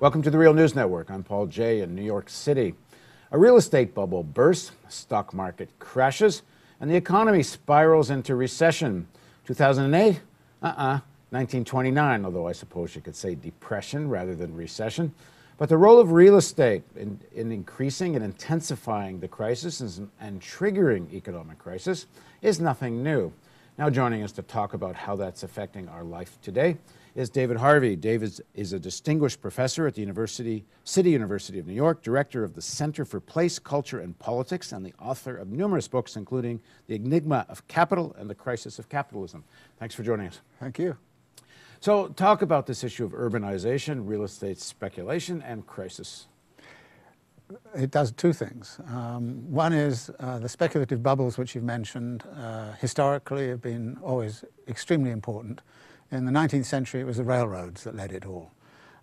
Welcome to the Real News Network. I'm Paul Jay in New York City. A real estate bubble bursts, stock market crashes, and the economy spirals into recession. 2008? 1929, although I suppose you could say depression rather than recession. But the role of real estate in increasing and intensifying the crisis and triggering economic crisis is nothing new. Now joining us to talk about how that's affecting our life today is David Harvey. David is a distinguished professor at the City University of New York, director of the Center for Place, Culture, and Politics, and the author of numerous books, including The Enigma of Capital and The Crisis of Capitalism. Thanks for joining us. Thank you. So talk about this issue of urbanization, real estate speculation, and crisis. It does two things. One is the speculative bubbles, which you've mentioned, historically have been always extremely important. In the 19th century, it was the railroads that led it all.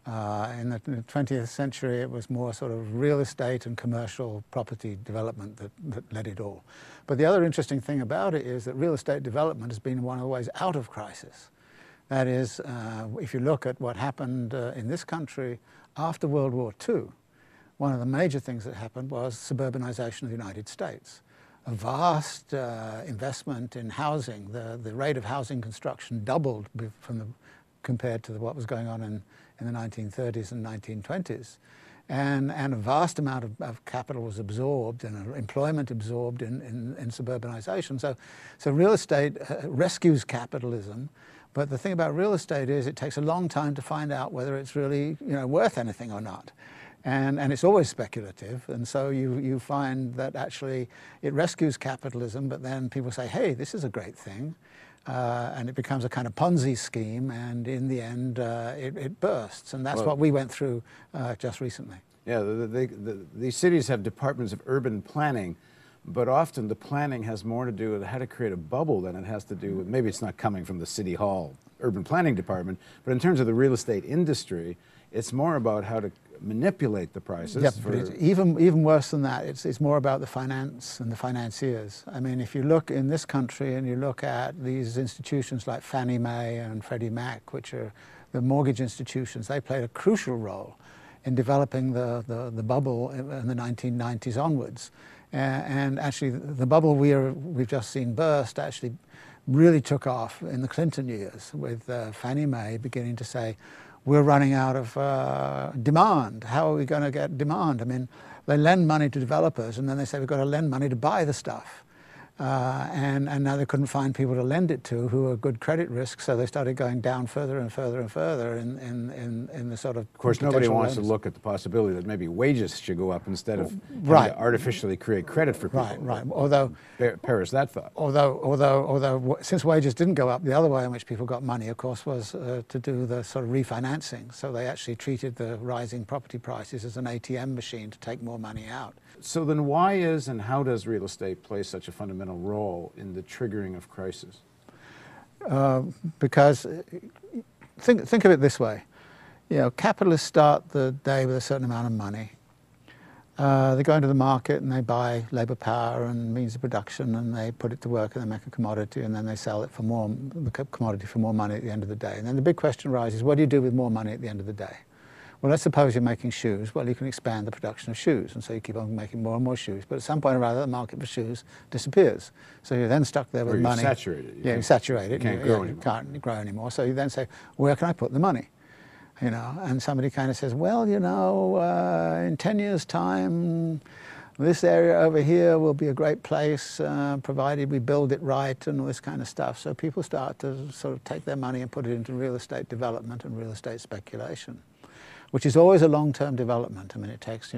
In the 20th century, it was more sort of real estate and commercial property development that led it all. But the other interesting thing about it is that real estate development has been one of the ways out of crisis. That is, if you look at what happened in this country after World War II, one of the major things that happened was suburbanization of the United States. A vast investment in housing. The rate of housing construction doubled compared to what was going on in the 1930s and 1920s. And a vast amount of capital was absorbed and employment absorbed in suburbanization. So real estate rescues capitalism. But the thing about real estate is it takes a long time to find out whether it's really worth anything or not. And it's always speculative, and so you find that actually it rescues capitalism, but then people say, hey, this is a great thing, and it becomes a kind of Ponzi scheme, and in the end it bursts, and that's what we went through just recently. Yeah, these cities have departments of urban planning, but often the planning has more to do with how to create a bubble than it has to do with, maybe it's not coming from the City Hall urban planning department, but in terms of the real estate industry, it's more about how to manipulate the prices. Yeah, but it's even worse than that. It's more about the finance and the financiers. I mean, if you look in this country and you look at these institutions like Fannie Mae and Freddie Mac, which are the mortgage institutions, they played a crucial role in developing the bubble in the 1990s onwards. And actually, the bubble we've just seen burst actually really took off in the Clinton years, with Fannie Mae beginning to say, we're running out of demand. How are we going to get demand? I mean, they lend money to developers, and then they say we've got to lend money to buy the stuff. And now they couldn't find people to lend it to who are good credit risk, so they started going down further and further and further in the sort of. Of course, nobody wants to look at the possibility that maybe wages should go up instead of trying to artificially create credit for people. Right. Although perish that thought. Although since wages didn't go up, the other way in which people got money, of course, was to do the sort of refinancing. So they actually treated the rising property prices as an ATM machine to take more money out. So then why is and how does real estate play such a fundamental role in the triggering of crisis? Because think of it this way. Capitalists start the day with a certain amount of money. They go into the market and they buy labor power and means of production, and they put it to work and they make a commodity, and then they sell it for the commodity for more money at the end of the day. And then the big question arises, what do you do with more money at the end of the day? Well, let's suppose you're making shoes. Well, you can expand the production of shoes, and so you keep on making more and more shoes. But at some point or other, the market for shoes disappears. So you're then stuck there with money. Or you saturate it. You saturate it. You can't grow anymore. You can't grow anymore. So you then say, where can I put the money? And somebody kind of says, well, in 10 years' time, this area over here will be a great place, provided we build it right and all this kind of stuff. So people start to sort of take their money and put it into real estate development and real estate speculation, which is always a long-term development. I mean, it takes,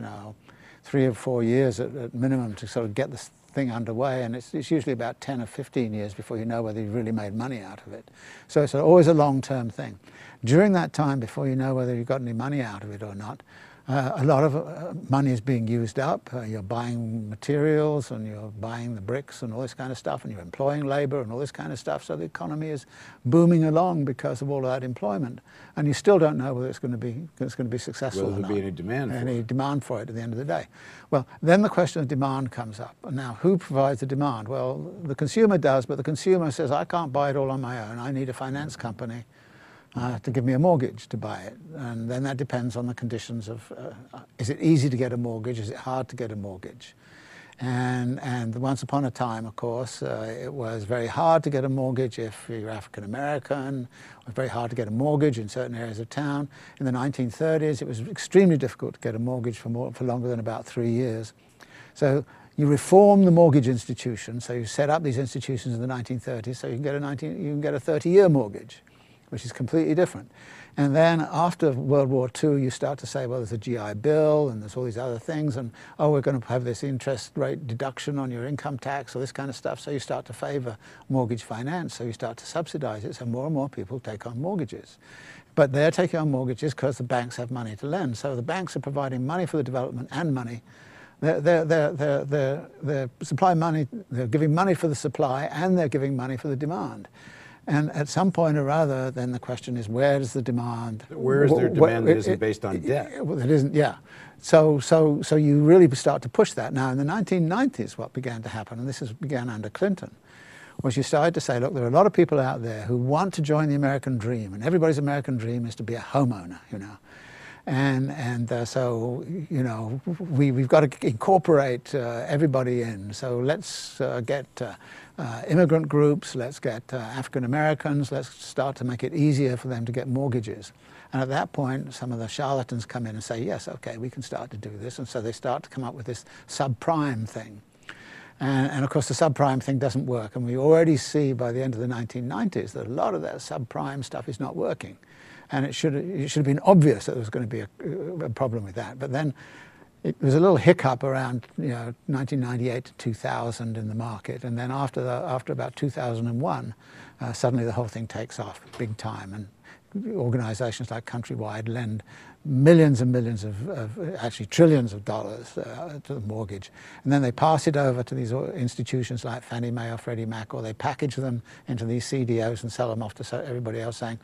3 or 4 years at minimum to sort of get this thing underway, and it's usually about 10 or 15 years before you know whether you've really made money out of it. So it's always a long-term thing. During that time, before you know whether you've got any money out of it or not, a lot of money is being used up. You're buying materials and you're buying the bricks and all this kind of stuff, and you're employing labor and all this kind of stuff. So the economy is booming along because of all of that employment, and you still don't know whether it's going to be successful or not. Will there be any demand for it? Any demand for it at the end of the day? Well, then the question of demand comes up. And now, who provides the demand? Well, the consumer does, but the consumer says, I can't buy it all on my own. I need a finance company to give me a mortgage to buy it. And then that depends on the conditions of, is it easy to get a mortgage? Is it hard to get a mortgage? And once upon a time, of course, it was very hard to get a mortgage if you're African American. It was very hard to get a mortgage in certain areas of town. In the 1930s, it was extremely difficult to get a mortgage for longer than about 3 years. So you reform the mortgage institution. So you set up these institutions in the 1930s so you can get a 30-year mortgage, which is completely different. And then after World War II, you start to say, well, there's a GI Bill and there's all these other things, and oh, we're going to have this interest rate deduction on your income tax or this kind of stuff. So you start to favor mortgage finance. So you start to subsidize it. So more and more people take on mortgages. But they're taking on mortgages because the banks have money to lend. So the banks are providing money for the development and money. They're supply money, they're giving money for the supply and they're giving money for the demand. And at some point or other, then the question is, where does the demand? Where is there demand that isn't based on debt? It isn't, yeah. So you really start to push that. Now, in the 1990s, what began to happen, and began under Clinton, was you started to say, look, there are a lot of people out there who want to join the American dream, and everybody's American dream is to be a homeowner, you know. So, you know, we've got to incorporate everybody in. So let's get immigrant groups, let's get African Americans, let's start to make it easier for them to get mortgages. And at that point, some of the charlatans come in and say, yes, okay, we can start to do this. And so they start to come up with this subprime thing. And of course, the subprime thing doesn't work. And we already see by the end of the 1990s that a lot of that subprime stuff is not working. And it should have been obvious that there was going to be a problem with that. But then there was a little hiccup around 1998 to 2000 in the market. And then after about 2001, suddenly the whole thing takes off big time. And organizations like Countrywide lend millions and millions actually trillions of dollars to the mortgage. And then they pass it over to these institutions like Fannie Mae or Freddie Mac, or they package them into these CDOs and sell them off to everybody else, saying,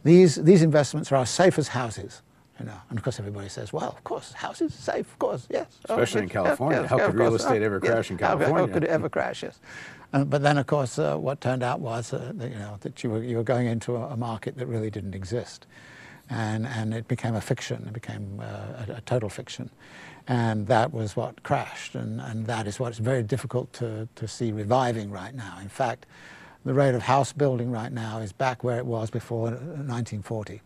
these investments are as safe as houses. You know, and of course everybody says, well, of course, houses safe, of course, yes. Especially in California. Yes, how could real estate ever crash in California? How could it ever crash, yes. But then, of course, what turned out was that you were going into a market that really didn't exist. And it became a fiction. It became a total fiction. And that was what crashed. And that is what's very difficult to see reviving right now. In fact, the rate of house building right now is back where it was before 1940.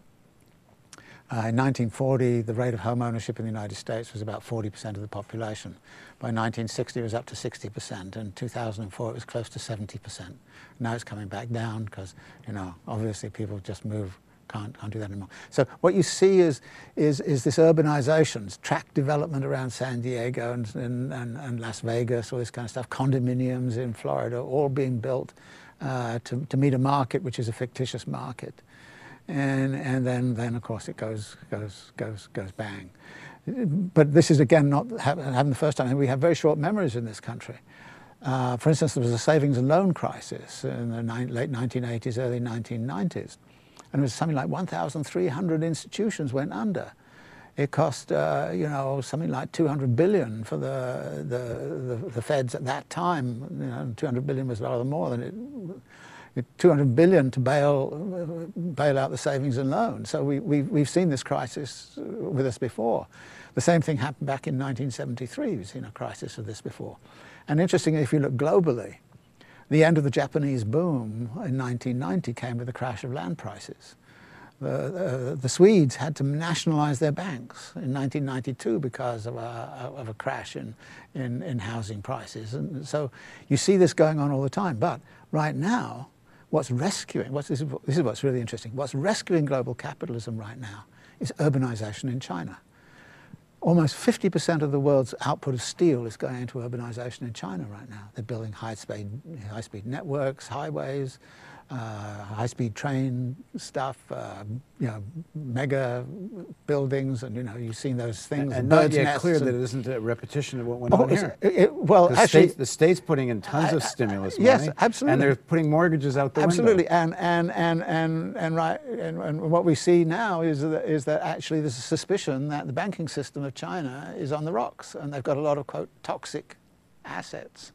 In 1940, the rate of home ownership in the United States was about 40% of the population. By 1960, it was up to 60%. In 2004, it was close to 70%. Now it's coming back down because, you know, obviously people just can't do that anymore. So what you see is this urbanization, tract development around San Diego and Las Vegas, all this kind of stuff, condominiums in Florida, all being built to meet a market which is a fictitious market. And then of course it goes bang. But this is again not happened the first time. And we have very short memories in this country. For instance, there was a savings and loan crisis in the late 1980s, early 1990s. And it was something like 1,300 institutions went under. It cost, something like $200 billion for the feds at that time. You know, $200 billion was rather more than it. $200 billion to bail out the savings and loans. So we've seen this crisis with us before. The same thing happened back in 1973. We've seen a crisis of this before. And interestingly, if you look globally, the end of the Japanese boom in 1990 came with the crash of land prices. The Swedes had to nationalize their banks in 1992 because of a crash in housing prices. And so you see this going on all the time. But right now, this is what's really interesting. What's rescuing global capitalism right now is urbanization in China. Almost 50% of the world's output of steel is going into urbanization in China right now. They're building high-speed networks, highways, high-speed train stuff, mega buildings, and you've seen those things. And not yet clear that it isn't a repetition of what went on here. Well, actually, the state's putting in tons of stimulus money. Yes, absolutely. And they're putting mortgages out the window. Absolutely, and what we see now is that actually there's a suspicion that the banking system of China is on the rocks, and they've got a lot of, quote, toxic assets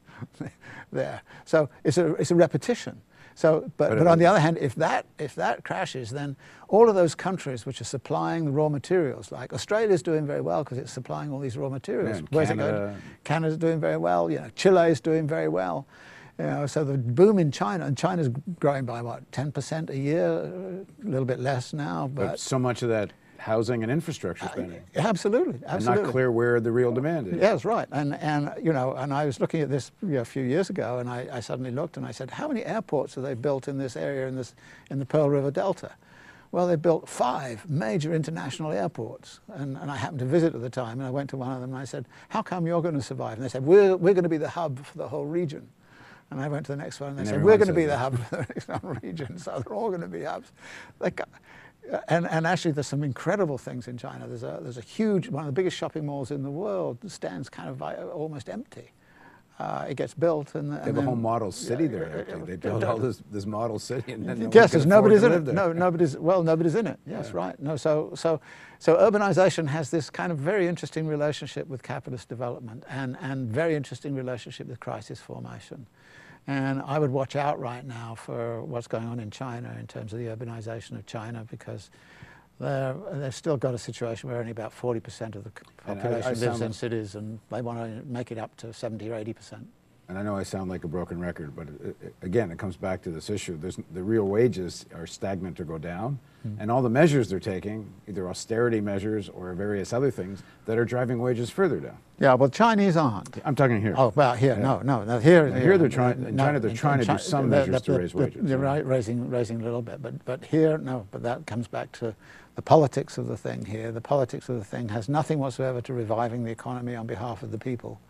there. So it's a repetition. But on the other hand, if that crashes, then all of those countries which are supplying the raw materials, like Australia's doing very well because it's supplying all these raw materials. Yeah, Where's it going? Canada's doing very well. You know, Chile's doing very well. You know, so the boom in China, and China's growing by what, 10% a year, a little bit less now. But so much of that housing and infrastructure spending. Absolutely, absolutely. And not clear where the real demand is. Yes, right. And you know, and I was looking at this a few years ago, and I suddenly looked and I said, how many airports have they built in this area, in the Pearl River Delta? Well, they built 5 major international airports, and I happened to visit at the time, and I went to one of them and I said, how come you're going to survive? And they said, we're going to be the hub for the whole region. And I went to the next one and they said, we're going to be the hub for the next region, so they're all going to be hubs. And actually there's some incredible things in China. There's a huge, one of the biggest shopping malls in the world stands kind of almost empty. It gets built and they have a whole model city there. They build all this model city and then yes, there's nobody's in it. No, nobody's in it. Yes, yeah. right. No, so urbanization has this kind of very interesting relationship with capitalist development and very interesting relationship with crisis formation. And I would watch out right now for what's going on in China in terms of the urbanization of China, because they've still got a situation where only about 40% of the population lives in cities, and they want to make it up to 70 or 80%. And I know I sound like a broken record, but again, it comes back to this issue. The real wages are stagnant or go down, and all the measures they're taking, either austerity measures or various other things, that are driving wages further down. Yeah, well, Chinese aren't. I'm talking here. Oh, well, here, yeah. no. Here they're trying. In China, they're trying to do some measures to raise wages. They're raising a little bit, but here, no. But that comes back to the politics of the thing here. The politics of the thing has nothing whatsoever to reviving the economy on behalf of the people.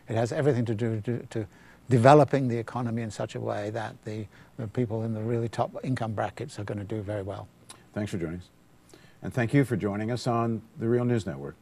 It has everything to do to developing the economy in such a way that the people in the really top income brackets are going to do very well. Thanks for joining us. And thank you for joining us on the Real News Network.